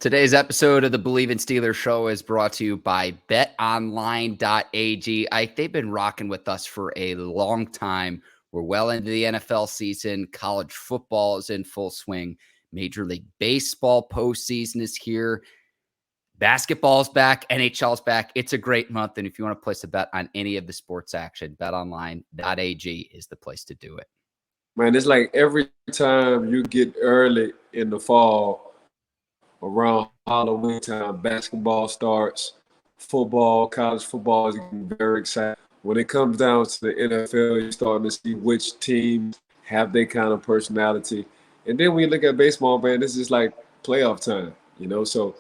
Today's episode of the Bleav in Steelers show is brought to you by betonline.ag. They've been rocking with us for a long time. We're well into the NFL season. College football is in full swing. Major League Baseball postseason is here. Basketball's back. NHL's back. It's a great month. And if you want to place a bet on any of the sports action, betonline.ag is the place to do it. Man, it's like every time you get early in the fall, around Halloween time, basketball starts, football, college football is getting very exciting. When it comes down to the NFL, you're starting to see which teams have their kind of personality. And then when you look at baseball, man, this is like playoff time, So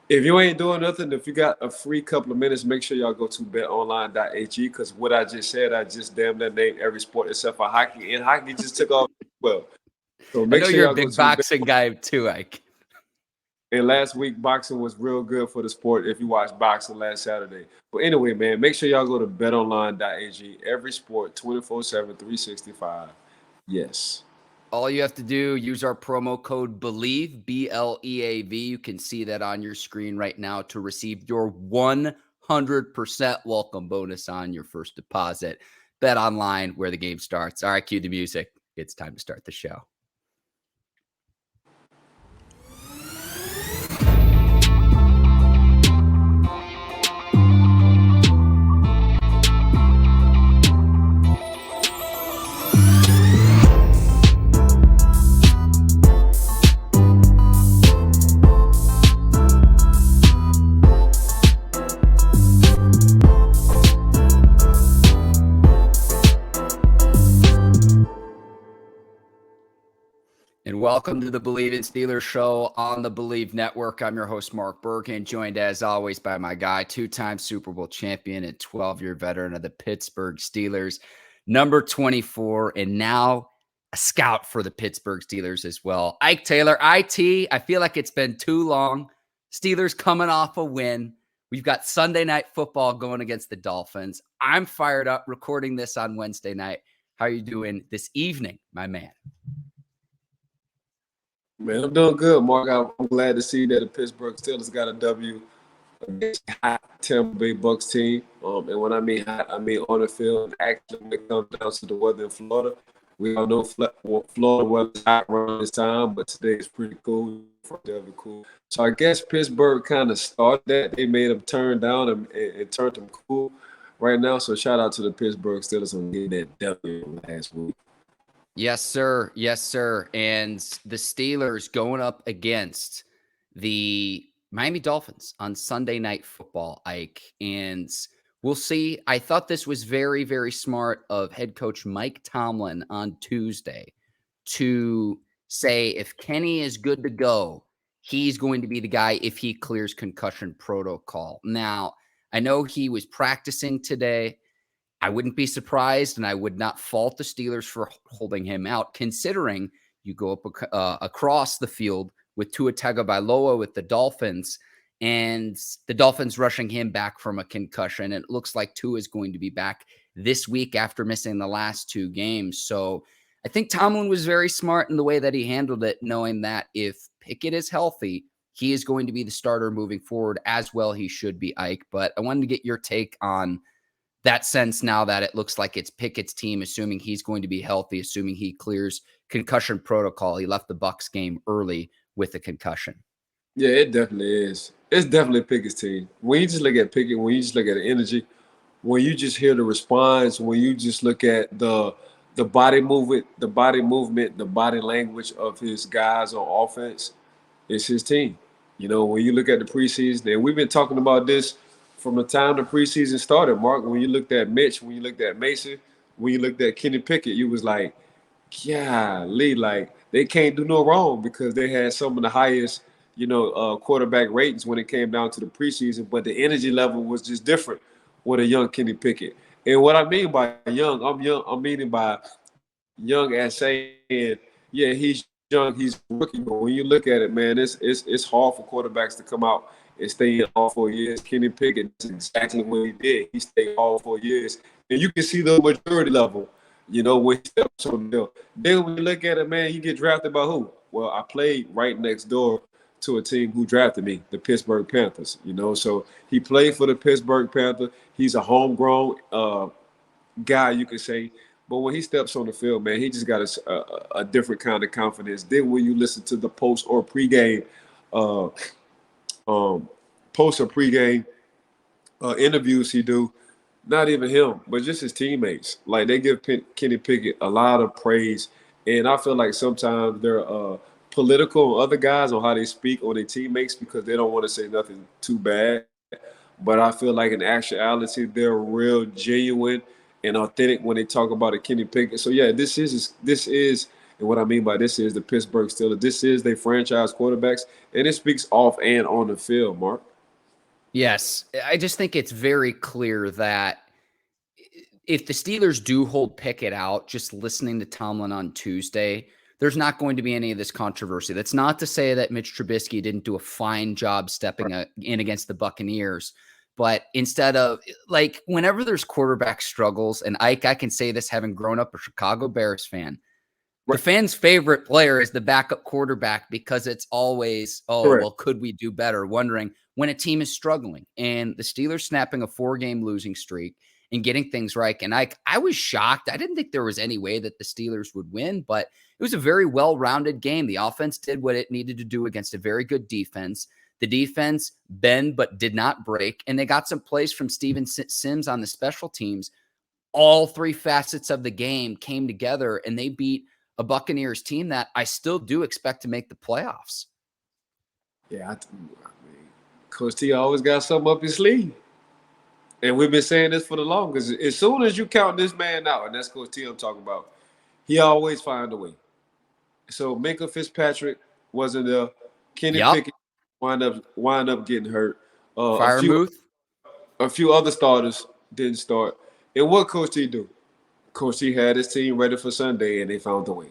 if you ain't doing nothing, if you got a free couple of minutes, make sure y'all go to betonline.ag because what I just said, I just damn that named every sport except for hockey. And hockey just took off well. So make sure you're a big boxing guy too, Ike. And last week, boxing was real good for the sport if you watched boxing last Saturday. But anyway, man, make sure y'all go to betonline.ag. Every sport, 24/7, 365. Yes. All you have to do, use our promo code Bleav, BLEAV. You can see that on your screen right now to receive your 100% welcome bonus on your first deposit. Bet online where the game starts. All right, cue the music. It's time to start the show. And welcome to the Bleav in Steelers show on the Bleav Network. I'm your host, Mark Bergin, joined as always by my guy, two-time Super Bowl champion and 12-year veteran of the Pittsburgh Steelers, number 24, and now a scout for the Pittsburgh Steelers as well. Ike Taylor, IT, I feel like it's been too long. Steelers coming off a win. We've got Sunday Night Football going against the Dolphins. I'm fired up recording this on Wednesday night. How are you doing this evening, my man? Man, I'm doing good, Mark. I'm glad to see that the Pittsburgh Steelers got a W against the hot Tampa Bay Bucks team. And when I mean hot, I mean on the field. Actually, when it comes down to the weather in Florida, we all know Florida weather is hot around this time, but today is pretty cool. Very cool. So I guess Pittsburgh kind of started that. They made them turn down and turned them cool right now. So shout out to the Pittsburgh Steelers on getting that W last week. Yes, sir. Yes, sir. And the Steelers going up against the Miami Dolphins on Sunday Night Football, Ike. And we'll see. I thought this was very, very smart of head coach Mike Tomlin on Tuesday to say if Kenny is good to go, he's going to be the guy if he clears concussion protocol. Now, I know he was practicing today. I wouldn't be surprised, and I would not fault the Steelers for holding him out, considering you go up across the field with Tua Tagovailoa with the Dolphins, and the Dolphins rushing him back from a concussion. It looks like Tua is going to be back this week after missing the last two games. So I think Tomlin was very smart in the way that he handled it, knowing that if Pickett is healthy, he is going to be the starter moving forward, as well he should be, Ike. But I wanted to get your take on that sense now that it looks like it's Pickett's team, assuming he's going to be healthy, assuming he clears concussion protocol. He left the Bucs game early with a concussion. Yeah, it definitely is. It's definitely Pickett's team. When you just look at Pickett, when you just look at the energy, when you just hear the response, when you just look at the body movement, the body language of his guys on offense, it's his team. When you look at the preseason, and we've been talking about this from the time the preseason started, Mark, when you looked at Mitch, when you looked at Mason, when you looked at Kenny Pickett, you was like, golly, like they can't do no wrong because they had some of the highest, quarterback ratings when it came down to the preseason, but the energy level was just different with a young Kenny Pickett. And what I mean by young, I'm meaning by young as saying, yeah, he's young, he's rookie, but when you look at it, man, it's hard for quarterbacks to come out and stay in all 4 years. Kenny Pickett, that's exactly what he did. He stayed all 4 years. And you can see the maturity level, when he steps on the field. Then when you look at it, man, you get drafted by who? Well, I played right next door to a team who drafted me, the Pittsburgh Panthers. So he played for the Pittsburgh Panthers. He's a homegrown guy, you could say. But when he steps on the field, man, he just got a different kind of confidence. Then when you listen to the post or pregame, interviews he do, not even him, but just his teammates. Like, they give Kenny Pickett a lot of praise. And I feel like sometimes they're political on other guys on how they speak on their teammates because they don't want to say nothing too bad. But I feel like in actuality, they're real genuine and authentic when they talk about a Kenny Pickett. So yeah, this is, and what I mean by this is the Pittsburgh Steelers. This is their franchise quarterbacks, and it speaks off and on the field, Mark. Yes, I just think it's very clear that if the Steelers do hold Pickett out, just listening to Tomlin on Tuesday, there's not going to be any of this controversy. That's not to say that Mitch Trubisky didn't do a fine job stepping in against the Buccaneers. But instead of, like, whenever there's quarterback struggles, and Ike, I can say this having grown up a Chicago Bears fan, the fan's favorite player is the backup quarterback because it's always, well, could we do better? Wondering when a team is struggling. And the Steelers snapping a 4-game losing streak and getting things right. And I was shocked. I didn't think there was any way that the Steelers would win, but it was a very well-rounded game. The offense did what it needed to do against a very good defense. The defense bend but did not break, and they got some plays from Steven Sims on the special teams. All three facets of the game came together, and they beat a Buccaneers team that I still do expect to make the playoffs. Yeah, I mean, Coach T always got something up his sleeve. And we've been saying this for the longest. As soon as you count this man out, and that's Coach T I'm talking about, he always find a way. So Minkah Fitzpatrick wasn't there. Kenny Pickett wind up getting hurt. A few other starters didn't start. And what Coach T do? Coach T had his team ready for Sunday, and they found a way.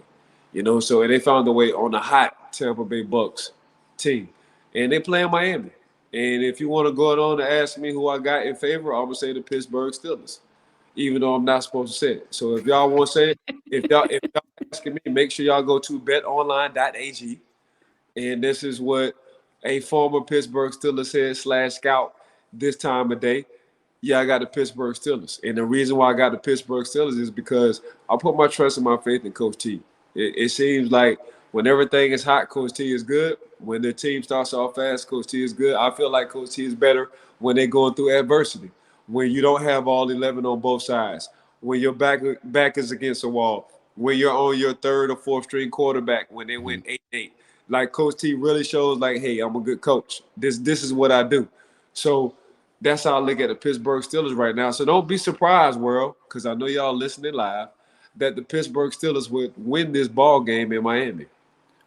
So they found a way on the hot Tampa Bay Bucks team. And they play in Miami. And if you want to go on and ask me who I got in favor, I'm going to say the Pittsburgh Steelers, even though I'm not supposed to say it. So if y'all want to say it, if y'all asking me, make sure y'all go to betonline.ag. And this is what a former Pittsburgh Steelers said / scout this time of day. Yeah, I got the Pittsburgh Steelers. And the reason why I got the Pittsburgh Steelers is because I put my trust and my faith in Coach T. It seems like when everything is hot, Coach T is good. When the team starts off fast, Coach T is good. I feel like Coach T is better when they're going through adversity, when you don't have all 11 on both sides, when your back is against the wall, when you're on your third or fourth string quarterback, when they win 8-8. Like, Coach T really shows, like, hey, I'm a good coach. This is what I do. So that's how I look at the Pittsburgh Steelers right now. So don't be surprised, world, because I know y'all listening live, that the Pittsburgh Steelers would win this ball game in Miami.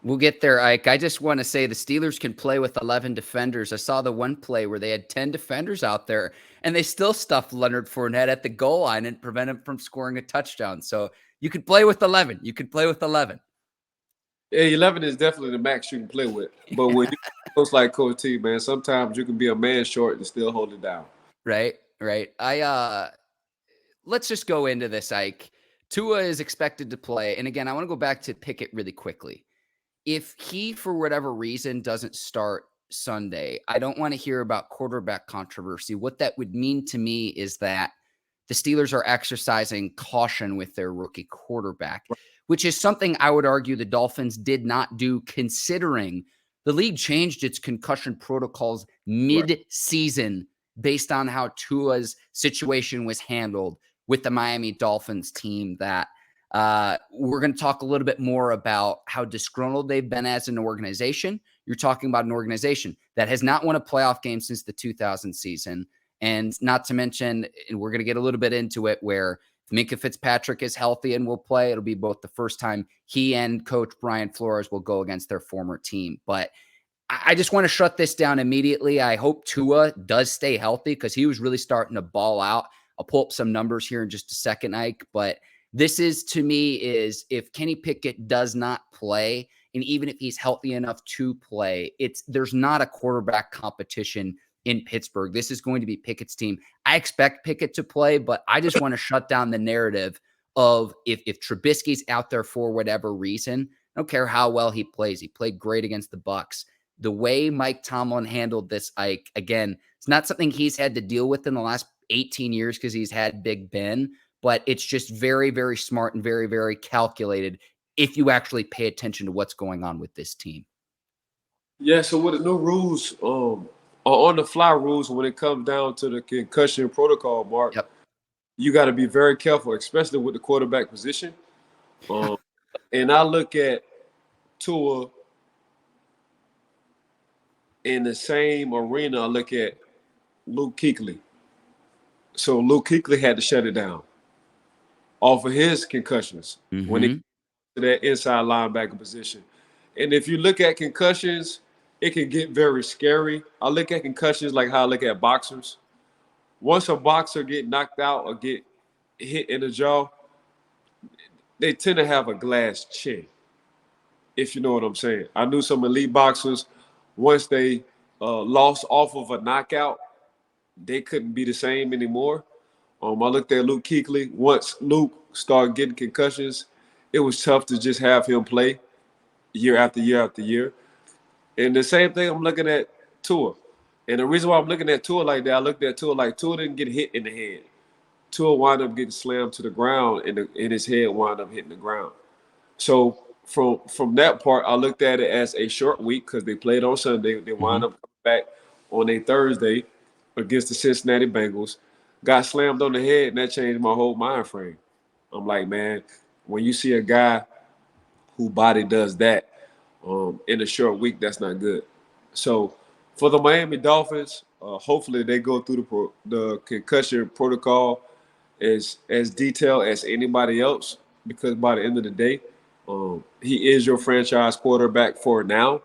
We'll get there, Ike. I just want to say the Steelers can play with 11 defenders. I saw the one play where they had 10 defenders out there, and they still stuffed Leonard Fournette at the goal line and prevent him from scoring a touchdown. So you can play with 11. You can play with 11. Yeah, 11 is definitely the max you can play with. But when you coach like Coach T, man, sometimes you can be a man short and still hold it down. Right. Let's just go into this, Ike. Tua is expected to play. And again, I want to go back to Pickett really quickly. If he, for whatever reason, doesn't start Sunday, I don't want to hear about quarterback controversy. What that would mean to me is that the Steelers are exercising caution with their rookie quarterback, which is something I would argue the Dolphins did not do, considering the league changed its concussion protocols mid-season based on how Tua's situation was handled with the Miami Dolphins team. That we're going to talk a little bit more about how disgruntled they've been as an organization. You're talking about an organization that has not won a playoff game since the 2000 season. And not to mention, and we're going to get a little bit into it, where Minkah Fitzpatrick is healthy and will play. It'll be both the first time he and Coach Brian Flores will go against their former team. But I just want to shut this down immediately. I hope Tua does stay healthy because he was really starting to ball out. I'll pull up some numbers here in just a second, Ike. But this is, to me, is if Kenny Pickett does not play, and even if he's healthy enough to play, there's not a quarterback competition in Pittsburgh. This is going to be Pickett's team. I expect Pickett to play, but I just want to shut down the narrative of if Trubisky's out there for whatever reason, I don't care how well he plays. He played great against the Bucs. the way Mike Tomlin handled this, Ike, again, it's not something he's had to deal with in the last 18 years because he's had Big Ben, but it's just very, very smart and very, very calculated if you actually pay attention to what's going on with this team. Yeah, so with the new rules, on the fly rules, when it comes down to the concussion protocol, Mark, Yep. you got to be very careful, especially with the quarterback position. And I look at Tua in the same arena. I look at Luke Kuechly. So Luke Kuechly had to shut it down off of his concussions when it to that inside linebacker position. And if you look at concussions, it can get very scary. I look at concussions like how I look at boxers. Once a boxer get knocked out or get hit in the jaw, they tend to have a glass chin, if you know what I'm saying. I knew some elite boxers, once they lost off of a knockout, they couldn't be the same anymore. I looked at Luke Kuechly. Once Luke started getting concussions, it was tough to just have him play year after year after year. And the same thing I'm looking at Tua. And the reason why I'm looking at Tua like that, I looked at Tua like Tua didn't get hit in the head. Tua wound up getting slammed to the ground, and his head wound up hitting the ground. So from that part, I looked at it as a short week because they played on Sunday. They wound up coming back on a Thursday against the Cincinnati Bengals. Got slammed on the head, and that changed my whole mind frame. I'm like, man, when you see a guy whose body does that in a short week, that's not good. So for the Miami Dolphins, hopefully they go through the concussion protocol as detailed as anybody else, because by the end of the day, he is your franchise quarterback for now,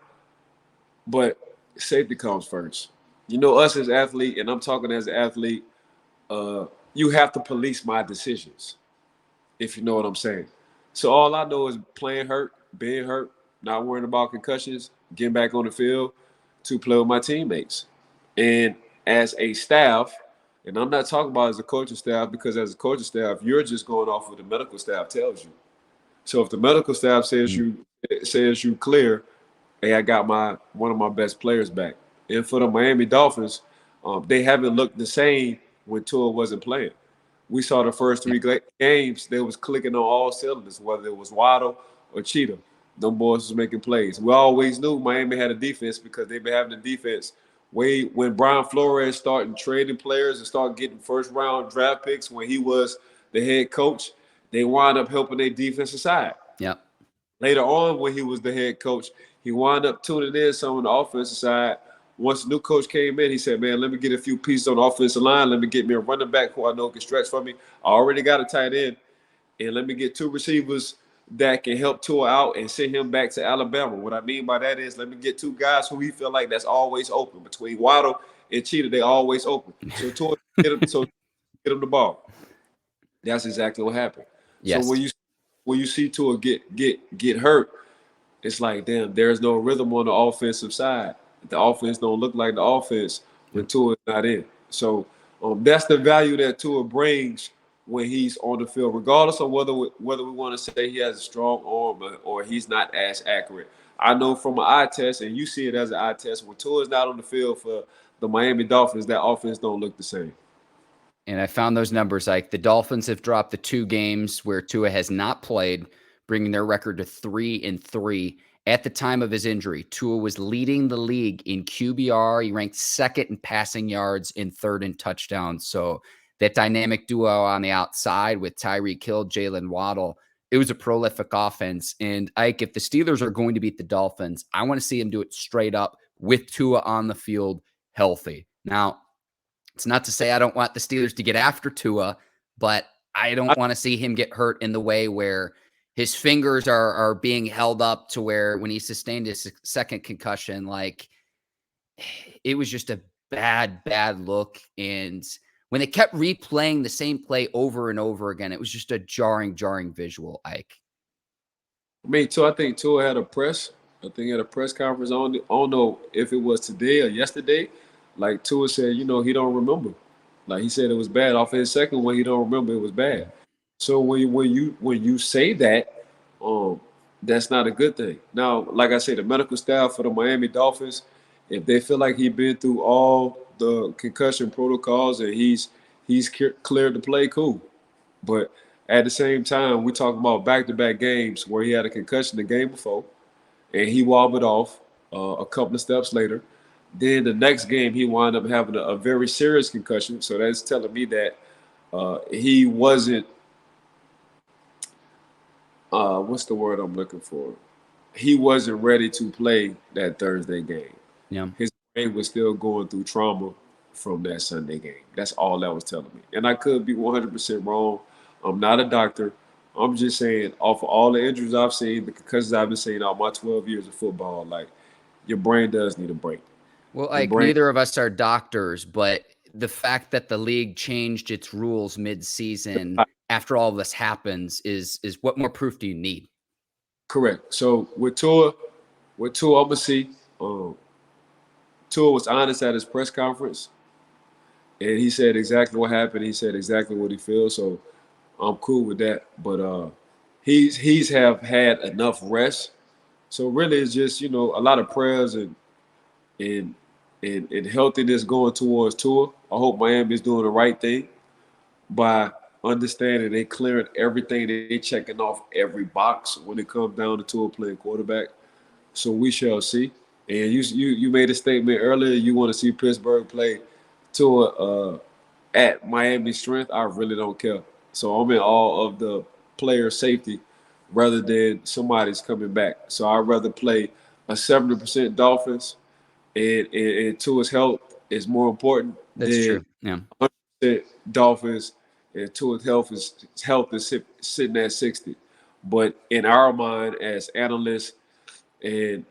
but safety comes first. You know, us as athlete, and I'm talking as an athlete, you have to police my decisions, if you know what I'm saying. So all I know is playing hurt, being hurt, not worrying about concussions, getting back on the field to play with my teammates. And as a staff, and I'm not talking about as a coaching staff, because as a coaching staff, you're just going off what the medical staff tells you. So if the medical staff says you clear, hey, I got one of my best players back. And for the Miami Dolphins, they haven't looked the same when Tua wasn't playing. We saw the first three games, they was clicking on all cylinders, whether it was Waddle or Cheetah. Them boys was making plays. We always knew Miami had a defense because they've been having a defense when Brian Flores started trading players and started getting first-round draft picks when he was the head coach. They wound up helping their defensive side. Yep. Later on, when he was the head coach, he wound up tuning in some on the offensive side. Once the new coach came in, he said, man, let me get a few pieces on the offensive line. Let me get me a running back who I know can stretch for me. I already got a tight end. And let me get two receivers that can help Tua out and send him back to Alabama. What I mean by that is let me get two guys who he feel like that's always open. Between Waddle and Cheetah, they always open. So Tua get him the ball. That's exactly what happened. Yes. So when you see Tua get hurt, it's like, damn, there's no rhythm on the offensive side. The offense don't look like the offense when Tua is not in. So that's the value that Tua brings when he's on the field, regardless of whether we want to say he has a strong arm or he's not as accurate. I know from an eye test, and you see it as an eye test, when Tua is not on the field for the Miami Dolphins, that offense don't look the same. And I found those numbers, like the Dolphins have dropped the 2 games where Tua has not played, bringing their record to 3-3. At the time of his injury, Tua was leading the league in QBR. He ranked second in passing yards and third in touchdowns. So that dynamic duo on the outside with Tyreek Hill, Jalen Waddle, it was a prolific offense. And Ike, if the Steelers are going to beat the Dolphins, I want to see him do it straight up with Tua on the field healthy. Now, it's not to say I don't want the Steelers to get after Tua, but I don't want to see him get hurt in the way where his fingers are being held up to where when he sustained his second concussion, like it was just a bad look. And when they kept replaying the same play over and over again, it was just a jarring visual, Ike. Me too. I think Tua had a press. I think he had a press conference on. I don't know if it was today or yesterday. Like Tua said, he don't remember. Like he said, it was bad. Off his second one, he don't remember it was bad. So when you say that, that's not a good thing. Now, like I said, the medical staff for the Miami Dolphins, if they feel like he's been through all the concussion protocols and he's cleared to play, cool. But at the same time, we're talking about back-to-back games where he had a concussion the game before, and he wobbled off a couple of steps later. Then the next game, he wound up having a very serious concussion. So that's telling me that he wasn't what's the word I'm looking for? He wasn't ready to play that Thursday game. Yeah. His brain was still going through trauma from that Sunday game. That's all that was telling me. And I could be 100% wrong. I'm not a doctor. I'm just saying, off of all the injuries I've seen, the concussions I've been seeing all my 12 years of football, like, your brain does need a break. Well, like, neither of us are doctors, but the fact that the league changed its rules mid-season after all this happens is what more proof do you need? Correct. So with Tua, I'm gonna see. Tua was honest at his press conference, and he said exactly what happened. He said exactly what he feels. So I'm cool with that. But he's have had enough rest. So really, it's just a lot of prayers and and healthiness going towards Tua. I hope Miami is doing the right thing by understanding they clearing everything. They checking off every box when it comes down to Tua playing quarterback. So we shall see. And you made a statement earlier. You want to see Pittsburgh play Tua at Miami's strength. I really don't care. So I'm in all of the player safety rather than somebody's coming back. So I'd rather play a 70% Dolphins and Tua's health is more important That's than true. Yeah. 100% Dolphins and Tua's health is sitting at 60. But in our mind, as analysts and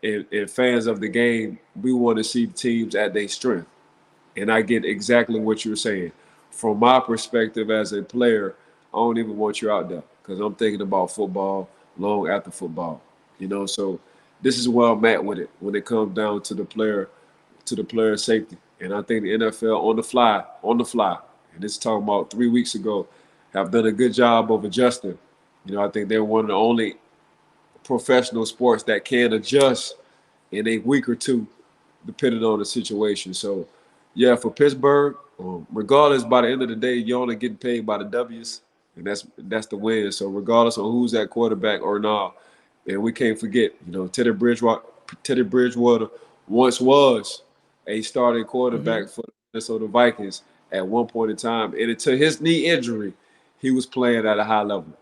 fans of the game, we want to see teams at their strength. And I get exactly what you're saying. From my perspective as a player, I don't even want you out there because I'm thinking about football long after football. So this is where I'm at with it when it comes down to the player safety. And I think the NFL on the fly, and this is talking about 3 weeks ago, have done a good job of adjusting. I think they're one of the only professional sports that can adjust in a week or two, depending on the situation. So, yeah, for Pittsburgh, regardless, by the end of the day, you're only getting paid by the W's, and that's the win. So, regardless of who's at quarterback or not, and we can't forget, Teddy Bridgewater once was a starting quarterback for the Minnesota Vikings at one point in time, and until his knee injury, he was playing at a high level.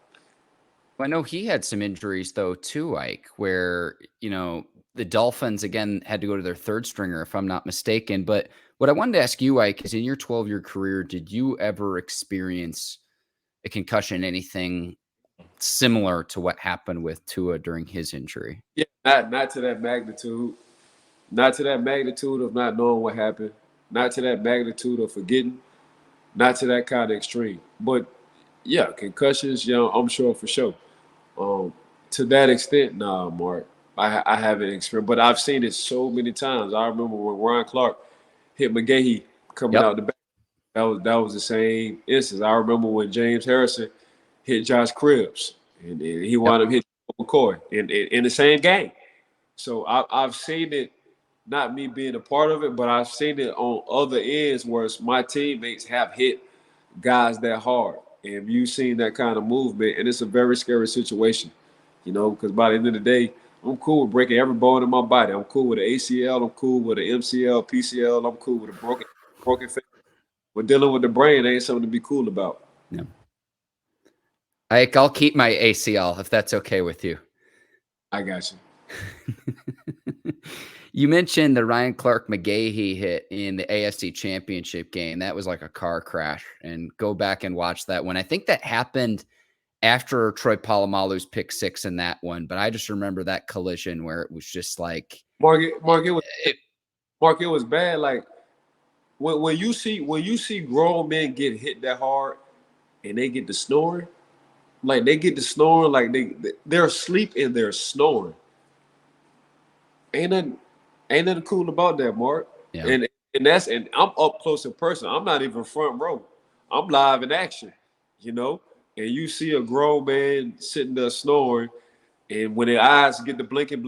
I know he had some injuries though too, Ike, where, the Dolphins again had to go to their third stringer, if I'm not mistaken. But what I wanted to ask you, Ike, is in your 12-year career, did you ever experience a concussion, anything similar to what happened with Tua during his injury? Yeah, not to that magnitude. Not to that magnitude of not knowing what happened. Not to that magnitude of forgetting. Not to that kind of extreme. But yeah, concussions, I'm sure for sure. To that extent, nah, Mark, I haven't experienced, but I've seen it so many times. I remember when Ryan Clark hit McGahee coming out the back. That was the same instance. I remember when James Harrison hit Josh Cribbs, and he wound up hitting McCoy in the same game. So I've seen it, not me being a part of it, but I've seen it on other ends where my teammates have hit guys that hard. And you've seen that kind of movement, and it's a very scary situation, because by the end of the day, I'm cool with breaking every bone in my body. I'm cool with the ACL. I'm cool with the MCL, PCL. I'm cool with a broken face. But dealing with the brain ain't something to be cool about. Yeah. Ike, I'll keep my ACL if that's okay with you. I got you. You mentioned the Ryan Clark McGahee hit in the AFC Championship game. That was like a car crash. And go back and watch that one. I think that happened after Troy Polamalu's pick six in that one, but I just remember that collision where it was just like Mark, it was bad. Like when you see grown men get hit that hard and they get to snoring, like they're asleep and they're snoring. Ain't nothing cool about that, Mark. Yeah. And I'm up close in person. I'm not even front row. I'm live in action, and you see a grown man sitting there snoring, And when their eyes get to blinking,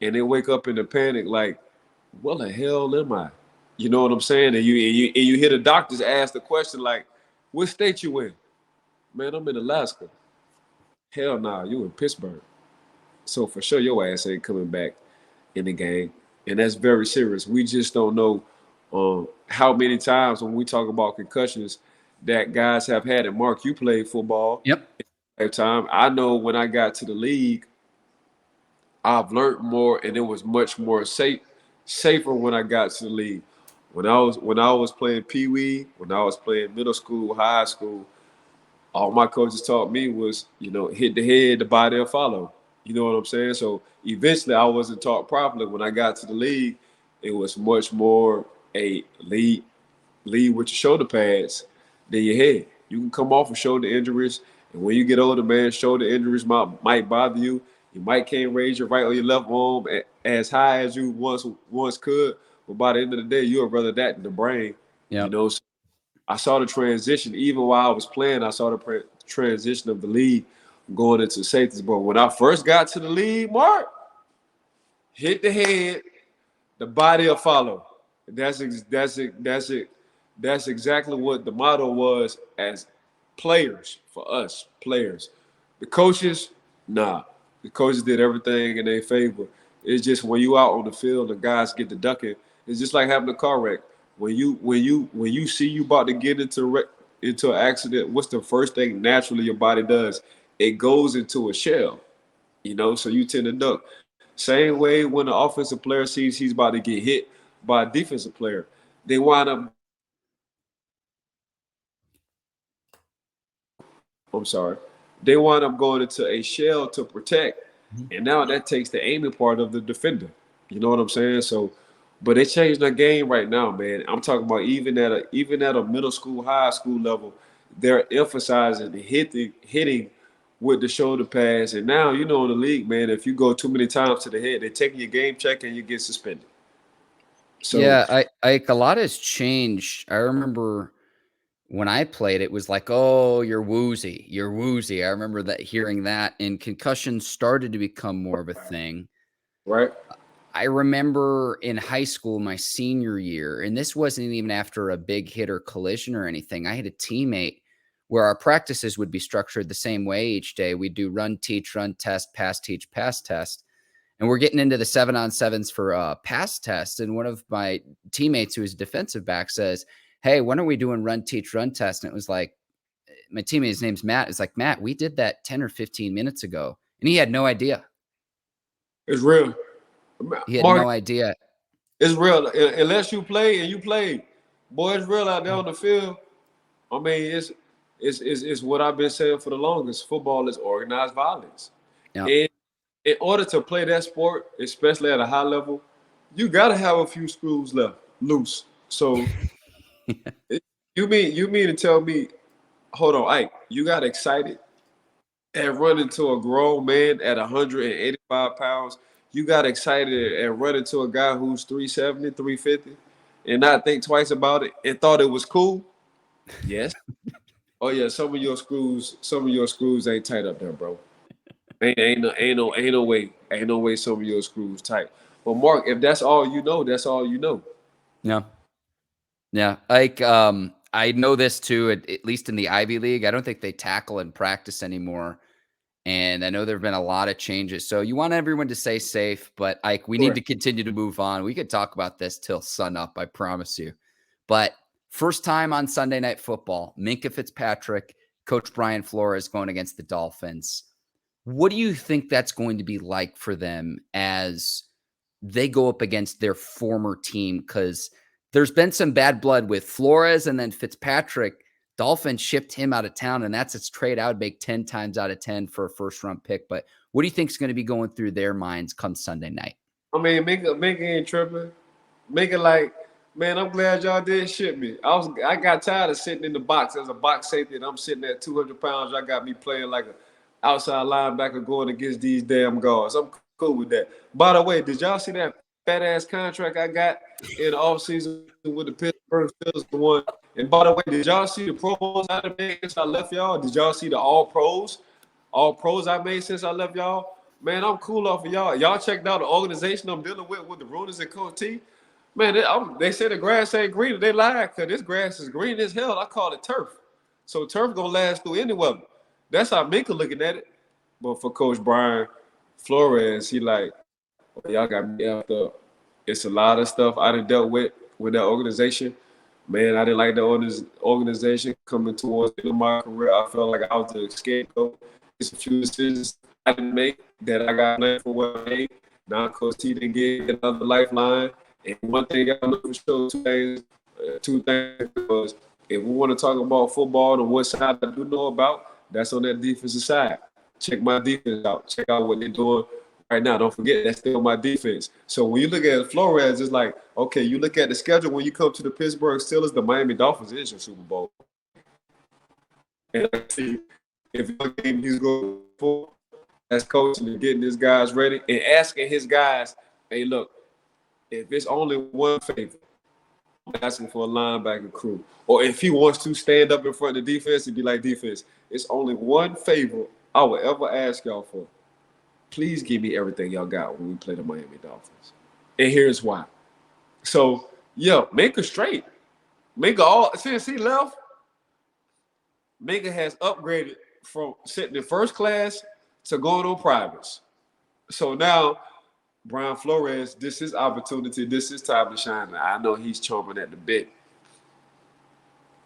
and they wake up in a panic, like, what the hell am I? You know what I'm saying? And you hear the doctors ask the question like, what state you in? Man, I'm in Alaska. Hell nah, you in Pittsburgh. So for sure your ass ain't coming back in the game. And that's very serious. We just don't know how many times when we talk about concussions that guys have had. And Mark, you played football Yep. at time. I know when I got to the league, I've learned more, and it was much more safer when I got to the league. When I was playing pee wee, when I was playing middle school, high school, all my coaches taught me was, hit the head, the body will follow. You know what I'm saying? So eventually I wasn't taught properly. When I got to the league, it was much more a lead with your shoulder pads than your head. You can come off of shoulder injuries, and when you get older, man, shoulder injuries might bother you. You might can't raise your right or your left arm as high as you once could, but by the end of the day, you would rather that than the brain. Yep. So I saw the transition. Even while I was playing, I saw the transition of the league going into safeties. But when I first got to the league, Mark, hit the head, the body will follow. That's exactly what the motto was as players, for us players. The coaches, nah. The coaches did everything in their favor. It's just when you out on the field, the guys get to ducking. It's just like having a car wreck. When you see you about to get into an accident, what's the first thing naturally your body does? It goes into a shell, so you tend to duck. Same way when the offensive player sees he's about to get hit by a defensive player, they wind up. I'm sorry. They wind up going into a shell to protect, and now that takes the aiming part of the defender. You know what I'm saying? So, but they changed their game right now, man. I'm talking about even at a middle school, high school level, they're emphasizing the hitting with the shoulder pads. And now, in the league, man, if you go too many times to the head, they're taking your game check and you get suspended. So Yeah, a lot has changed. I remember when I played, it was like, oh, you're woozy. You're woozy. I remember hearing that, and concussions started to become more of a thing. right. I remember in high school, my senior year, and this wasn't even after a big hit or collision or anything. I had a teammate where our practices would be structured the same way each day. We'd do run, teach, run, test, pass, teach, pass, test. And we're getting into the 7-on-7s for pass test. And one of my teammates, who is a defensive back, says, hey, when are we doing run, teach, run test? And it was like, my teammate, his name's Matt. It's like, Matt, we did that 10 or 15 minutes ago. And he had no idea. It's real. He had Mark, no idea. it's real. Unless you play and you play, boy, it's real out there on the field. I mean, it's what I've been saying for the longest. Football is organized violence. Yeah. And in order to play that sport, especially at a high level, you got to have a few screws loose. So you mean to tell me, hold on, Ike, you got excited at running to a grown man at 185 pounds? You got excited at running to a guy who's 370, 350 and not think twice about it and thought it was cool? Yes. Oh yeah, some of your screws ain't tight up there, bro. Ain't no way some of your screws tight. But Mark, if that's all you know, that's all you know. Yeah. Yeah. Like, I know this too, at least in the Ivy League. I don't think they tackle in practice anymore. And I know there have been a lot of changes. So you want everyone to stay safe, but Ike, we need to continue to move on. We could talk about this till sun up, I promise you. But first time on Sunday Night Football, Minkah Fitzpatrick, Coach Brian Flores going against the Dolphins. What do you think that's going to be like for them as they go up against their former team? Because there's been some bad blood with Flores, and then Fitzpatrick. Dolphins shipped him out of town, and that's its trade. I would make 10 times out of 10 for a first-round pick. But what do you think is going to be going through their minds come Sunday night? I mean, Minkah ain't tripping. Minkah like, man, I'm glad y'all did ship me. I got tired of sitting in the box as a box safety, and I'm sitting at 200 pounds. Y'all got me playing like an outside linebacker going against these damn guards. I'm cool with that. By the way, did y'all see that fat-ass contract I got in the offseason with the Pittsburgh Steelers? The one. And by the way, did y'all see the pros I made since I left y'all? Did y'all see the all pros? all pros I made since I left y'all, man, I'm cool off of y'all. Y'all checked out the organization I'm dealing with the Runers and Coach T. Man, they say the grass ain't green. They lied because this grass is green as hell. I call it turf. So turf gonna last through any weather. That's how Minkah looking at it. But for Coach Brian Flores, he like, well, y'all got me effed up. It's a lot of stuff I done dealt with that organization. Man, I didn't like the organization coming towards the end of my career. I felt like I was the scapegoat. It's a few decisions I didn't make that I got blamed for what I made. Now, Coach T didn't get another lifeline. And one thing I know for sure, two things was if we want to talk about football and what side I do know about, that's on that defensive side. Check my defense out. Check out what they're doing right now. Don't forget, that's still my defense. So when you look at Flores, it's like, okay, you look at the schedule when you come to the Pittsburgh Steelers, the Miami Dolphins is your Super Bowl. And if your game he's going for, that's coaching and getting his guys ready and asking his guys, hey, look, if it's only one favor, I'm asking for a linebacker crew. Or if he wants to stand up in front of the defense and be like, defense, it's only one favor I will ever ask y'all for. Please give me everything y'all got when we play the Miami Dolphins. And here's why. So, yeah, Minkah straight. Since he left, Minkah has upgraded from sitting in first class to going on privates. So now, Brian Flores, this is opportunity. This is time to shine. I know he's chomping at the bit.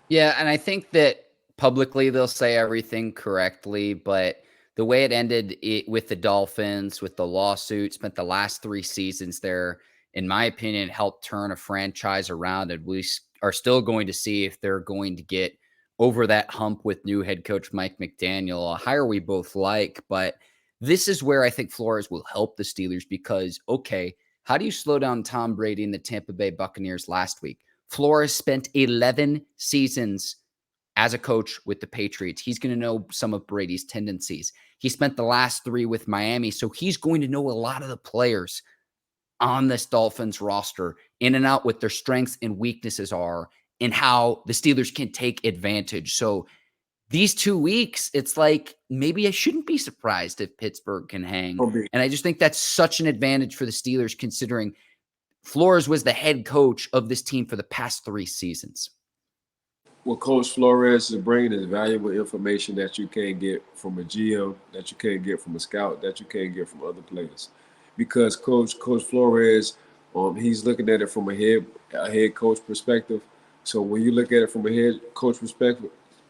Yeah, and I think that publicly they'll say everything correctly, but the way it ended with the Dolphins, with the lawsuit, spent the last 3 seasons there, in my opinion, helped turn a franchise around, and we are still going to see if they're going to get over that hump with new head coach Mike McDaniel, a hire we both like. But this is where I think Flores will help the Steelers because, okay, how do you slow down Tom Brady and the Tampa Bay Buccaneers last week? Flores spent 11 seasons as a coach with the Patriots. He's going to know some of Brady's tendencies. He spent the last 3 with Miami, so he's going to know a lot of the players on this Dolphins roster, in and out, what their strengths and weaknesses are, and how the Steelers can take advantage. So these 2 weeks, it's like maybe I shouldn't be surprised if Pittsburgh can hang. And I just think that's such an advantage for the Steelers considering Flores was the head coach of this team for the past 3 seasons. What Coach Flores is bringing is valuable information that you can't get from a GM, that you can't get from a scout, that you can't get from other players. Because Coach Flores, he's looking at it from a head coach perspective. So when you look at it from a head coach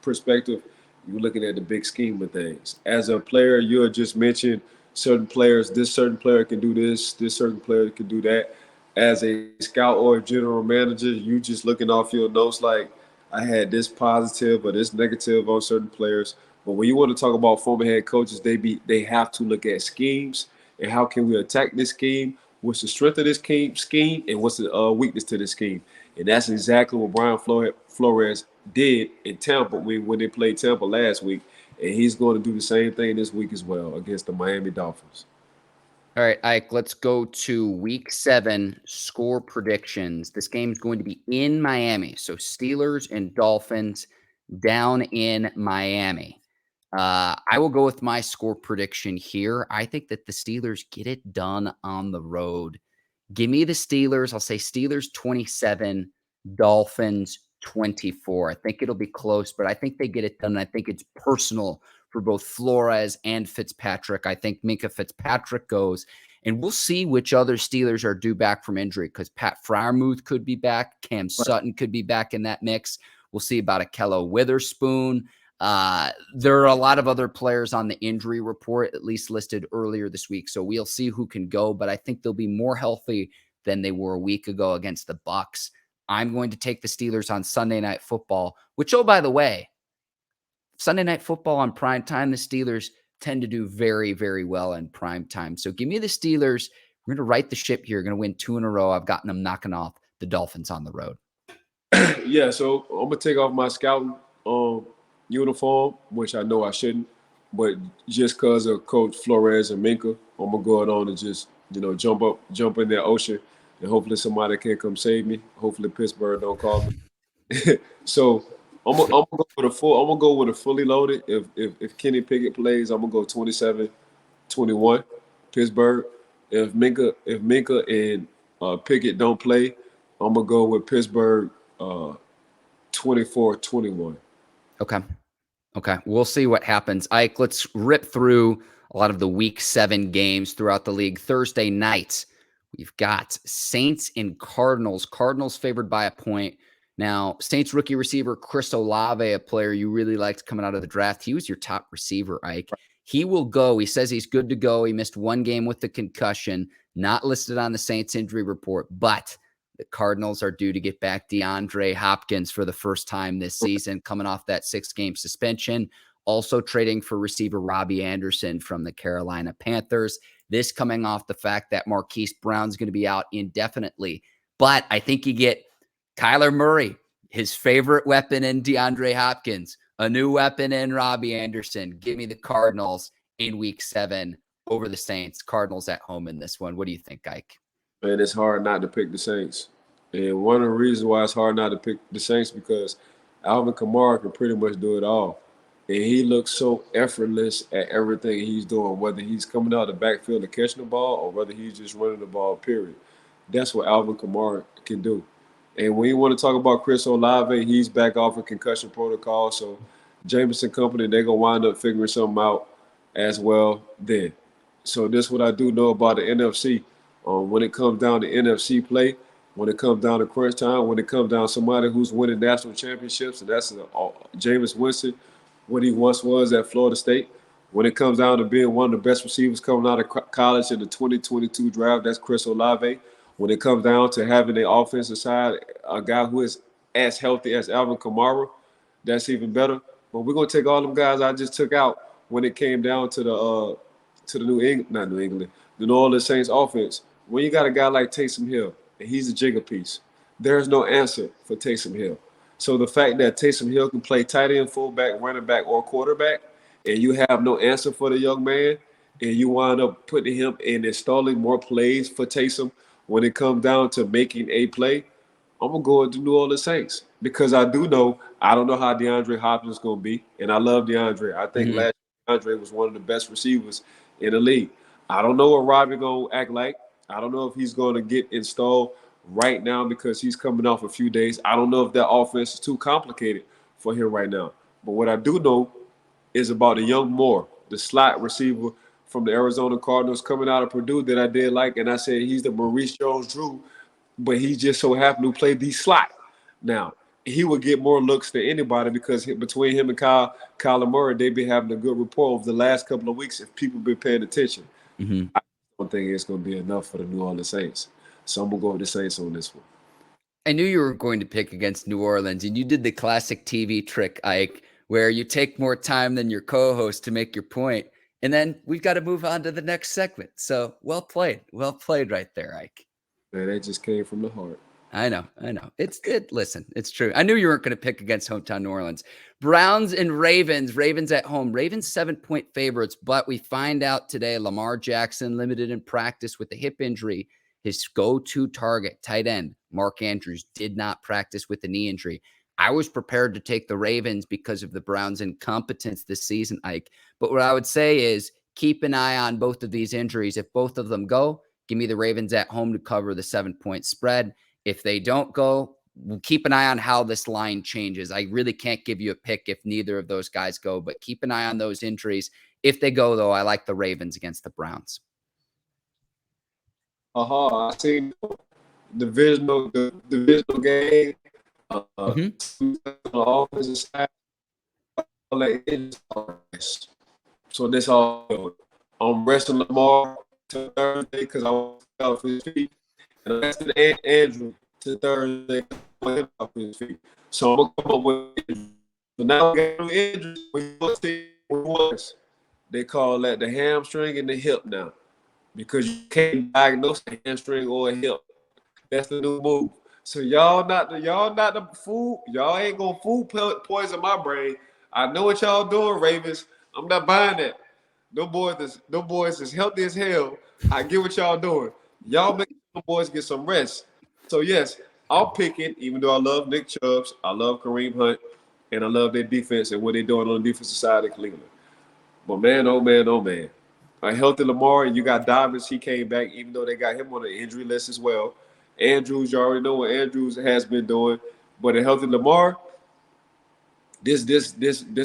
perspective, you're looking at the big scheme of things. As a player, you'll just mention certain players. This certain player can do this. This certain player can do that. As a scout or a general manager, you just looking off your notes like, I had this positive or this negative on certain players. But when you want to talk about former head coaches, they have to look at schemes and how can we attack this scheme, what's the strength of this scheme, and what's the weakness to this scheme. And that's exactly what Brian Flores did in Tampa when they played Tampa last week. And he's going to do the same thing this week as well against the Miami Dolphins. All right, Ike, let's go to week 7 score predictions. This game is going to be in Miami. So Steelers and Dolphins down in Miami. I will go with my score prediction here. I think that the Steelers get it done on the road. Give me the Steelers. I'll say Steelers 27, Dolphins 24. I think it'll be close, but I think they get it done. I think it's personal for both Flores and Fitzpatrick. I think Minkah Fitzpatrick goes, and we'll see which other Steelers are due back from injury because Pat Freiermuth could be back. Cam Sutton could be back in that mix. We'll see about Akello Witherspoon. There are a lot of other players on the injury report, at least listed earlier this week. So we'll see who can go, but I think they'll be more healthy than they were a week ago against the Bucs. I'm going to take the Steelers on Sunday Night Football, which, oh, by the way, Sunday Night Football on prime time, the Steelers tend to do very, very well in prime time. So give me the Steelers. We're going to right the ship here. We're going to win 2 in a row. I've gotten them knocking off the Dolphins on the road. Yeah, so I'm going to take off my scouting uniform, which I know I shouldn't. But just because of Coach Flores and Minkah, I'm going to go on and just, jump in that ocean, and hopefully somebody can come save me. Hopefully Pittsburgh don't call me. So I'm gonna go with a full. I'm gonna go with a fully loaded. If Kenny Pickett plays, I'm gonna go 27-21 Pittsburgh. If Minkah and Pickett don't play, I'm gonna go with Pittsburgh 24-21. Okay. Okay. We'll see what happens. Ike, let's rip through a lot of the week 7 games throughout the league. Thursday night, we've got Saints and Cardinals. Cardinals favored by a point. Now, Saints rookie receiver Chris Olave, a player you really liked coming out of the draft. He was your top receiver, Ike. He will go. He says he's good to go. He missed one game with the concussion, not listed on the Saints injury report, but the Cardinals are due to get back DeAndre Hopkins for the first time this season, coming off that 6-game suspension. Also trading for receiver Robbie Anderson from the Carolina Panthers. This coming off the fact that Marquise Brown's going to be out indefinitely. But I think you get Kyler Murray, his favorite weapon in DeAndre Hopkins, a new weapon in Robbie Anderson. Give me the Cardinals in week 7 over the Saints. Cardinals at home in this one. What do you think, Ike? Man, it's hard not to pick the Saints. And one of the reasons why it's hard not to pick the Saints because Alvin Kamara can pretty much do it all. And he looks so effortless at everything he's doing, whether he's coming out of the backfield and catching the ball or whether he's just running the ball, period. That's what Alvin Kamara can do. And when you want to talk about Chris Olave, he's back off of concussion protocol. So Jameson Company, they're going to wind up figuring something out as well then. So this is what I do know about the NFC. When it comes down to NFC play, when it comes down to crunch time, when it comes down to somebody who's winning national championships, and that's Jameis Winston, what he once was at Florida State. When it comes down to being one of the best receivers coming out of college in the 2022 draft, that's Chris Olave. When it comes down to having the offensive side, a guy who is as healthy as Alvin Kamara, that's even better. But we're gonna take all them guys I just took out when it came down to the the New Orleans Saints offense. When you got a guy like Taysom Hill, and he's a jigger piece, there's no answer for Taysom Hill. So the fact that Taysom Hill can play tight end, fullback, running back, or quarterback, and you have no answer for the young man, and you wind up putting him and installing more plays for Taysom when it comes down to making a play, I'm going to go with the New Orleans Saints because I don't know how DeAndre Hopkins is going to be, and I love DeAndre. I think last year DeAndre was one of the best receivers in the league. I don't know what Robbie going to act like. I don't know if he's going to get installed right now because he's coming off a few days. I don't know if that offense is too complicated for him right now. But what I do know is about the young Moore, the slot receiver from the Arizona Cardinals coming out of Purdue that I did like. And I said he's the Maurice Jones-Drew, but he just so happened to play the slot. Now, he would get more looks than anybody because between him and Kyler Murray, they've been having a good rapport over the last couple of weeks if people been paying attention. I don't think it's going to be enough for the New Orleans Saints. So I'm going to go with the Saints on this one. I knew you were going to pick against New Orleans, and you did the classic TV trick, Ike, where you take more time than your co-host to make your point, and then we've got to move on to the next segment. So well played right there, Ike. Man, that just came from the heart. I know. Listen, it's true. I knew you weren't going to pick against hometown New Orleans. Browns and Ravens. Ravens at home. Ravens 7-point favorites, but we find out today Lamar Jackson limited in practice with a hip injury. His go-to target, tight end, Mark Andrews, did not practice with a knee injury. I was prepared to take the Ravens because of the Browns' incompetence this season, Ike. But what I would say is keep an eye on both of these injuries. If both of them go, give me the Ravens at home to cover the 7-point spread. If they don't go, we'll keep an eye on how this line changes. I really can't give you a pick if neither of those guys go, but keep an eye on those injuries. If they go, though, I like the Ravens against the Browns. I seen divisional game. On the offensive side, so this all I'm resting Lamar to Thursday because I want to off his feet, and resting Andrew to Thursday off his feet. So I'm gonna come up with. So now we got injuries. They call that the hamstring and the hip now, because you can't diagnose a hamstring or a hip. That's the new move. So y'all not the food. Y'all ain't gonna food poison my brain. I know what y'all doing, Ravens. I'm not buying that. Them boys is healthy as hell. I get what y'all doing. Y'all make them boys get some rest. So yes, I'll pick it, even though I love Nick Chubb, I love Kareem Hunt. and I love their defense and what they're doing on the defensive side of Cleveland. But man, oh man, oh man. A healthy Lamar, and you got Dobbins. He came back, even though they got him on the injury list as well. Andrews, you already know what Andrews has been doing. But a healthy Lamar, this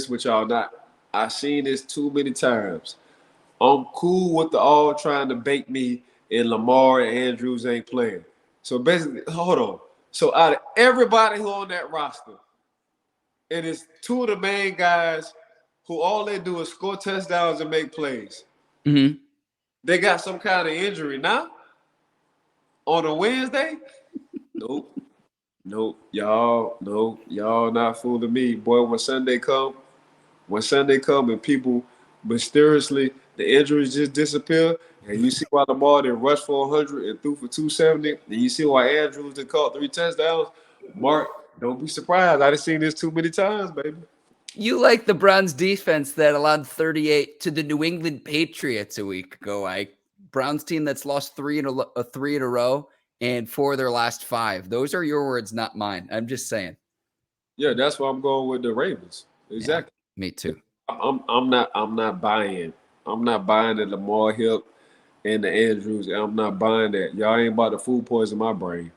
what y'all not. I seen this too many times. I'm cool with the all trying to bait me, and Lamar and Andrews ain't playing. So basically, hold on. So out of everybody who on that roster, it is two of the main guys who all they do is score touchdowns and make plays. Mm-hmm. They got some kind of injury now on a Wednesday. Nope. Y'all not fooling me. Boy, when Sunday come and people mysteriously, the injuries just disappear, and you see why Lamar did rush for 100 and threw for 270, and you see why Andrews did caught 3 touchdowns, Mark, don't be surprised. I done seen this too many times, baby. You like the Browns defense that allowed 38 to the New England Patriots a week ago, Ike. Browns team that's lost three in a row and 4 of their last 5. Those are your words, not mine. I'm just saying. Yeah, that's why I'm going with the Ravens. Exactly. Yeah, me too. I'm not buying. I'm not buying the Lamar Hill and the Andrews. I'm not buying that. Y'all ain't about to food poison my brain.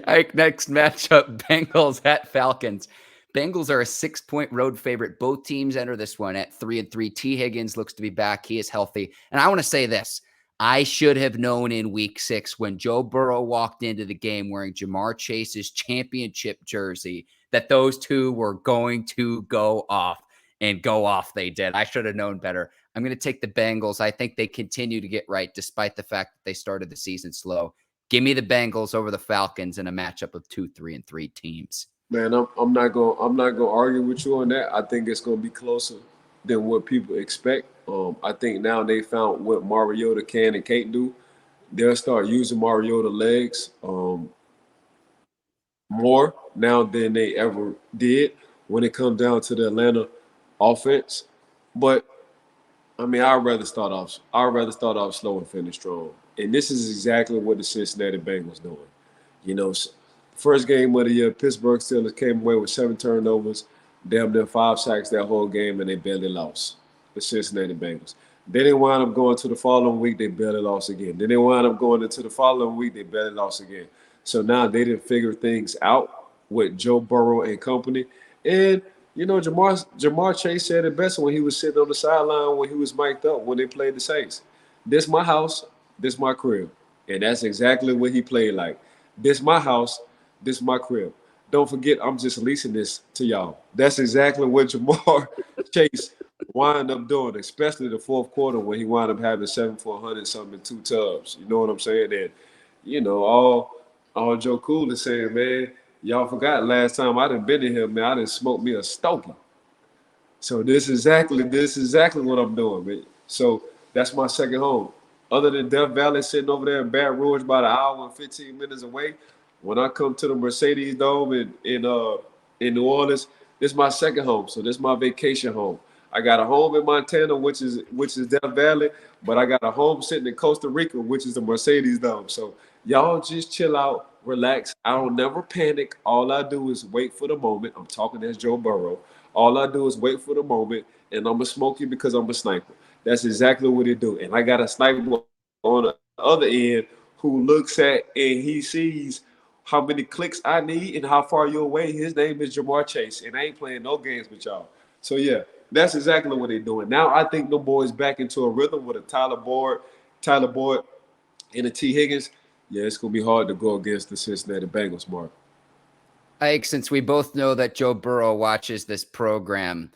Ike, next matchup, Bengals at Falcons. Bengals are a 6-point road favorite. Both teams enter this one at 3-3. T. Higgins looks to be back. He is healthy. And I want to say this. I should have known in week 6 when Joe Burrow walked into the game wearing Jamar Chase's championship jersey that those two were going to go off, and go off they did. I should have known better. I'm going to take the Bengals. I think they continue to get right despite the fact that they started the season slow. Give me the Bengals over the Falcons in a matchup of 2, 3, and 3 teams. Man, I'm not gonna argue with you on that. I think it's gonna be closer than what people expect. I think now they found what Mariota can and can't do. They'll start using Mariota legs more now than they ever did when it comes down to the Atlanta offense. But I mean, I'd rather start off slow and finish strong. And this is exactly what the Cincinnati Bengals doing. You know, first game of the year, Pittsburgh Steelers came away with 7 turnovers, damn near 5 sacks that whole game, and they barely lost. The Cincinnati Bengals. Then they wound up going to the following week, they barely lost again. Then they wound up going into the following week, they barely lost again. So now they didn't figure things out with Joe Burrow and company. And you know, Jamar Chase said it best when he was sitting on the sideline when he was mic'd up when they played the Saints. This my house, this my crib. And that's exactly what he played like. This my house, this my crib. Don't forget, I'm just leasing this to y'all. That's exactly what Jamar Chase wind up doing, especially the fourth quarter when he wound up having 7 for 100 something in 2 tubs. You know what I'm saying? And, you know, all Joe Cool is saying, man, y'all forgot last time I done been in here, man, I done smoked me a stogie. So this is exactly what I'm doing, man. So that's my second home. Other than Death Valley sitting over there in Baton Rouge about an hour and 15 minutes away, when I come to the Mercedes Dome in New Orleans, this is my second home. So this is my vacation home. I got a home in Montana, which is Death Valley, but I got a home sitting in Costa Rica, which is the Mercedes Dome. So y'all just chill out, relax. I don't never panic. All I do is wait for the moment. I'm talking as Joe Burrow. All I do is wait for the moment, and I'm going to smoke you because I'm a sniper. That's exactly what it do. And I got a sniper on the other end who looks at and he sees how many clicks I need and how far you're away. His name is Jamar Chase, and I ain't playing no games with y'all. So, yeah, that's exactly what they're doing. Now I think the boys back into a rhythm with a Tyler Boyd, and a T. Higgins. Yeah, it's going to be hard to go against the Cincinnati Bengals, Mark. Ike, since we both know that Joe Burrow watches this program,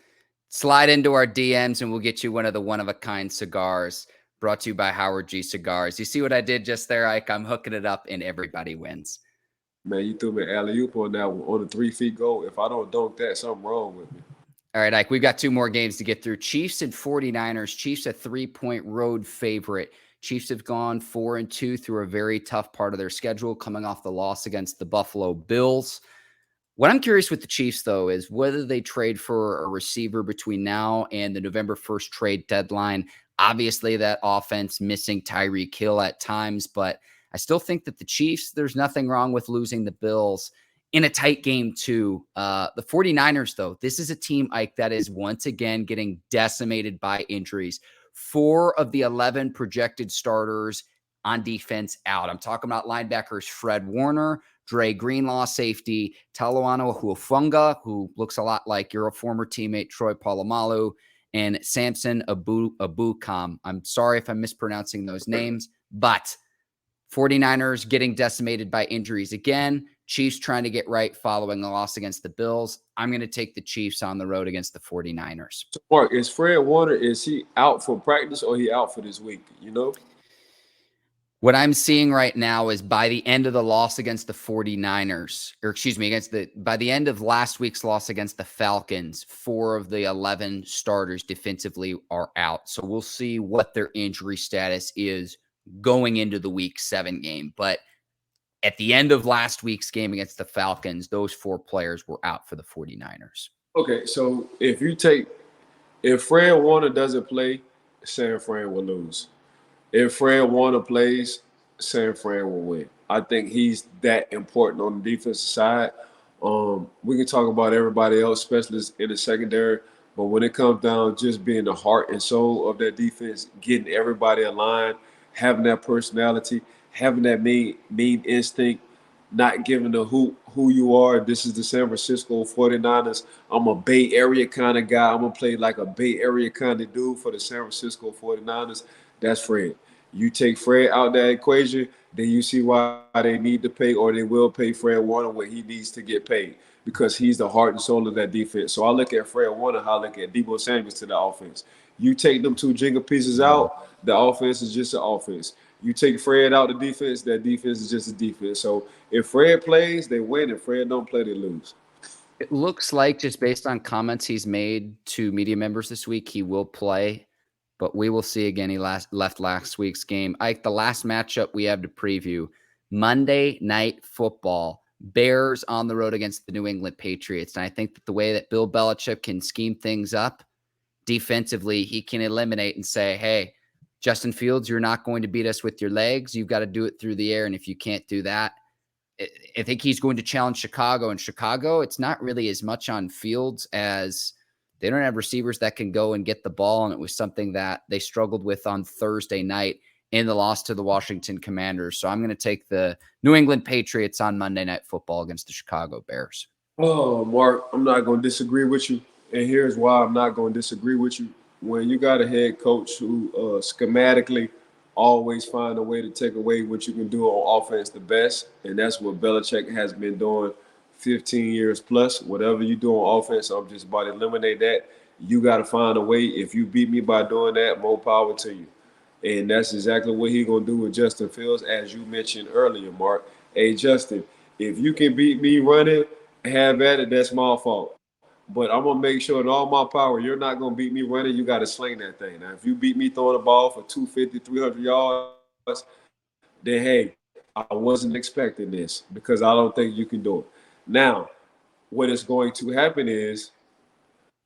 slide into our DMs and we'll get you one of the one-of-a-kind cigars brought to you by Howard G. Cigars. You see what I did just there, Ike? I'm hooking it up and everybody wins. Man, you threw me alley-oop on that one, on the 3-feet goal. If I don't dunk that, something wrong with me. All right, Ike, we've got 2 more games to get through. Chiefs and 49ers. Chiefs a 3-point road favorite. Chiefs have gone 4-2 through a very tough part of their schedule, coming off the loss against the Buffalo Bills. What I'm curious with the Chiefs, though, is whether they trade for a receiver between now and the November 1st trade deadline. Obviously, that offense missing Tyreek Hill at times, but I still think that the Chiefs, there's nothing wrong with losing the Bills. in a tight game too. The 49ers, though, this is a team, Ike, that is once again getting decimated by injuries. 4 of the 11 projected starters on defense out. I'm talking about linebackers Fred Warner, Dre Greenlaw, safety Talanoa Huafunga, who looks a lot like your former teammate Troy Polamalu, and Samson Abukam. I'm sorry if I'm mispronouncing those names, but 49ers getting decimated by injuries again. Chiefs trying to get right following the loss against the Bills. I'm going to take the Chiefs on the road against the 49ers. So Mark, is Fred Warner, is he out for practice or he out for this week? You know? What I'm seeing right now is by the end of the loss against the 49ers, or excuse me, by the end of last week's loss against the Falcons, 4 of the 11 starters defensively are out. So we'll see what their injury status is going into the week 7 game. But at the end of last week's game against the Falcons, those 4 players were out for the 49ers. Okay, so if Fred Warner doesn't play, San Fran will lose. If Fred Warner plays, San Fran will win. I think he's that important on the defensive side. We can talk about everybody else, especially in the secondary, but when it comes down just being the heart and soul of that defense, getting everybody aligned, having that personality, having that mean instinct, not giving a who you are. This is the San Francisco 49ers. I'm a Bay Area kind of guy. I'm going to play like a Bay Area kind of dude for the San Francisco 49ers. That's Fred. You take Fred out that equation, then you see why they need to pay, or they will pay Fred Warner what he needs to get paid, because he's the heart and soul of that defense. So I look at Fred Warner, how I look at Deebo Samuel to the offense. You take them 2 Jenga pieces out, the offense is just an offense. You take Fred out the defense, that defense is just a defense. So if Fred plays, they win. If Fred don't play, they lose. It looks like, just based on comments he's made to media members this week, he will play, but we will see. Again, he left last week's game. Ike, the last matchup we have to preview, Monday Night Football, Bears on the road against the New England Patriots. And I think that the way that Bill Belichick can scheme things up defensively, he can eliminate and say, hey, Justin Fields, you're not going to beat us with your legs. You've got to do it through the air. And if you can't do that, I think he's going to challenge Chicago. And Chicago, it's not really as much on Fields as they don't have receivers that can go and get the ball. And it was something that they struggled with on Thursday night in the loss to the Washington Commanders. So I'm going to take the New England Patriots on Monday Night Football against the Chicago Bears. Oh, Mark, I'm not going to disagree with you. And here's why I'm not going to disagree with you. When you got a head coach who schematically always find a way to take away what you can do on offense the best, and that's what Belichick has been doing 15 years plus. Whatever you do on offense, I'm just about to eliminate that. You got to find a way. If you beat me by doing that, more power to you. And that's exactly what he's going to do with Justin Fields, as you mentioned earlier, Mark. Hey, Justin, if you can beat me running, have at it, that's my fault. But I'm going to make sure in all my power, you're not going to beat me running. You got to sling that thing. Now, if you beat me throwing the ball for 250, 300 yards, then, hey, I wasn't expecting this, because I don't think you can do it. Now, what is going to happen is,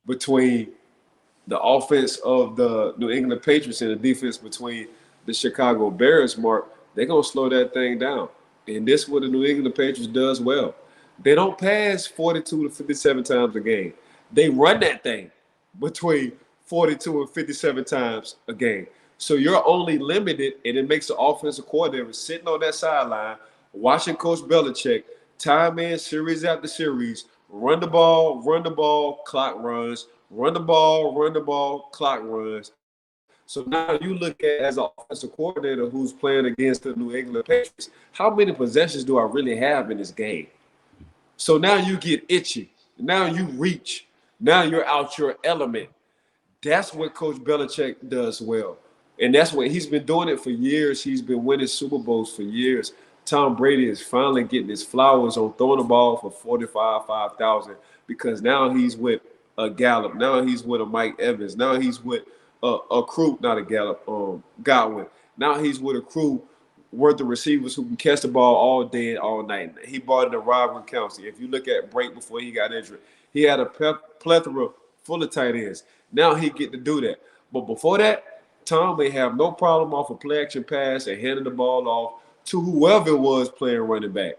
between the offense of the New England Patriots and the defense between the Chicago Bears, Mark, they're going to slow that thing down. And this is what the New England Patriots does well. They don't pass 42 to 57 times a game. They run that thing between 42 and 57 times a game. So you're only limited, and it makes the offensive coordinator sitting on that sideline, watching Coach Belichick, time in series after series, run the ball, clock runs, run the ball, clock runs. So now you look at, as an offensive coordinator who's playing against the New England Patriots, how many possessions do I really have in this game? So now you get itchy. Now you reach. Now you're out your element. That's what Coach Belichick does well. And that's what he's been doing it for years. He's been winning Super Bowls for years. Tom Brady is finally getting his flowers on throwing the ball for 5,000, because now he's with a Gallup. Now he's with a Mike Evans. Now he's with a crew, not a Gallup, Godwin. Now he's with a crew worth of receivers who can catch the ball all day and all night. He brought in the Rob Gronkowski. If you look at break before he got injured, he had a plethora full of tight ends. Now he get to do that. But before that, Tom may have no problem off a play action pass and handing the ball off to whoever was playing running back.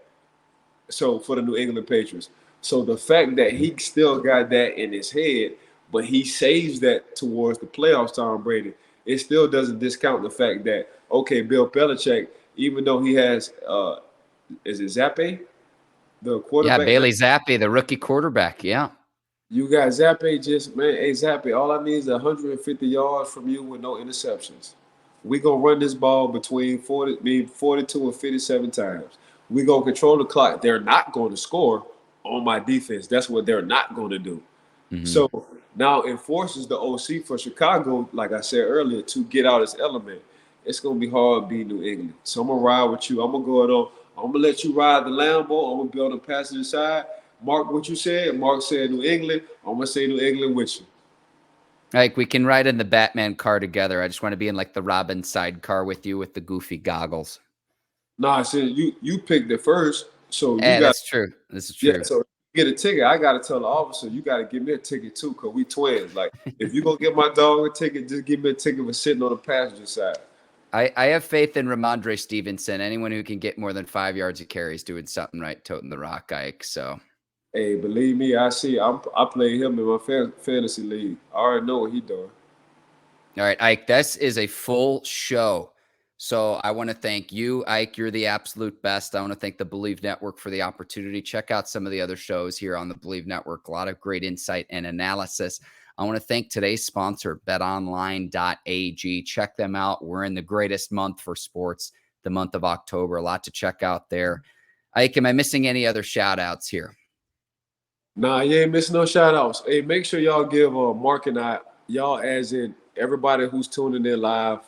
So for the New England Patriots. So the fact that he still got that in his head, but he saves that towards the playoffs, Tom Brady, it still doesn't discount the fact that, okay, Bill Belichick, even though he has is it Zappe, the Yeah, quarterback? Bailey Zappi, the rookie quarterback. Yeah. You got Zappe, just man, hey Zappe, all I need is 150 yards from you with no interceptions. We gonna run this ball between 42 and 57 times. We gonna control the clock. They're not going to score on my defense. That's what they're not going to do. Mm-hmm. So now it forces the OC for Chicago, like I said earlier, to get out his element. It's gonna be hard beating New England. So I'm gonna ride with you. I'm gonna go it on. I'm gonna let you ride the Lambo. I'm gonna be on the passenger side. Mark, what you said? Mark said New England. I'm gonna say New England with you. Like we can ride in the Batman car together. I just want to be in like the Robin sidecar with you with the goofy goggles. Nah, I said you picked it first, so you Yeah, got that's true. This is yeah. true. So you get a ticket. I gotta tell the officer you gotta give me a ticket too, cause we twins. Like if you gonna get my dog a ticket, just give me a ticket for sitting on the passenger side. I have faith in Ramondre Stevenson. Anyone who can get more than 5 yards of carries doing something right, toting the rock, Ike. So, Hey, believe me, I see. I play him in my fantasy league. I already know what he doing. all right, Ike, this is a full show. So I want to thank you, Ike. You're the absolute best. I want to thank the Bleav Network for the opportunity. Check out some of the other shows here on the Bleav Network. A lot of great insight and analysis. I want to thank today's sponsor, betonline.ag. Check them out. We're in the greatest month for sports, the month of October. A lot to check out there. Ike, am I missing any other shout outs here? Nah, you ain't missing no shout outs. Hey, make sure y'all give Mark and I, y'all as in everybody who's tuning in live,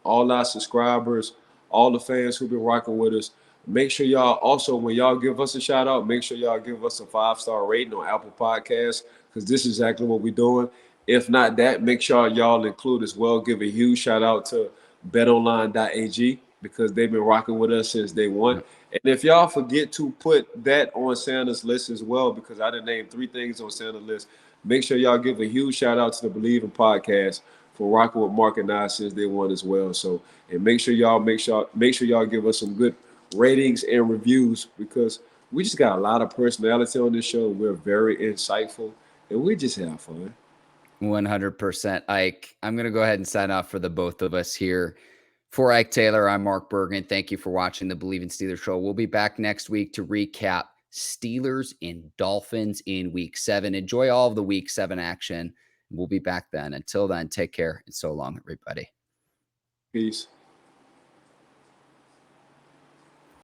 all our subscribers, all the fans who've been rocking with us. Make sure y'all also, when y'all give us a shout out, make sure y'all give us a 5-star rating on Apple Podcasts, because this is exactly what we're doing. If not that, make sure y'all include as well. Give a huge shout out to betonline.ag because they've been rocking with us since day one. And if y'all forget to put that on Santa's list as well, because I done named 3 things on Santa's list, make sure y'all give a huge shout out to the Bleav in podcast for rocking with Mark and I since day one as well. So, and make sure y'all give us some good ratings and reviews, because we just got a lot of personality on this show. We're very insightful and we just have fun. 100%. Ike, I'm going to go ahead and sign off for the both of us here. For Ike Taylor, I'm Mark Bergin. Thank you for watching the Bleav in Steelers show. We'll be back next week to recap Steelers and Dolphins in week 7. Enjoy all of the week 7 action. We'll be back then. Until then, take care and so long, everybody. Peace.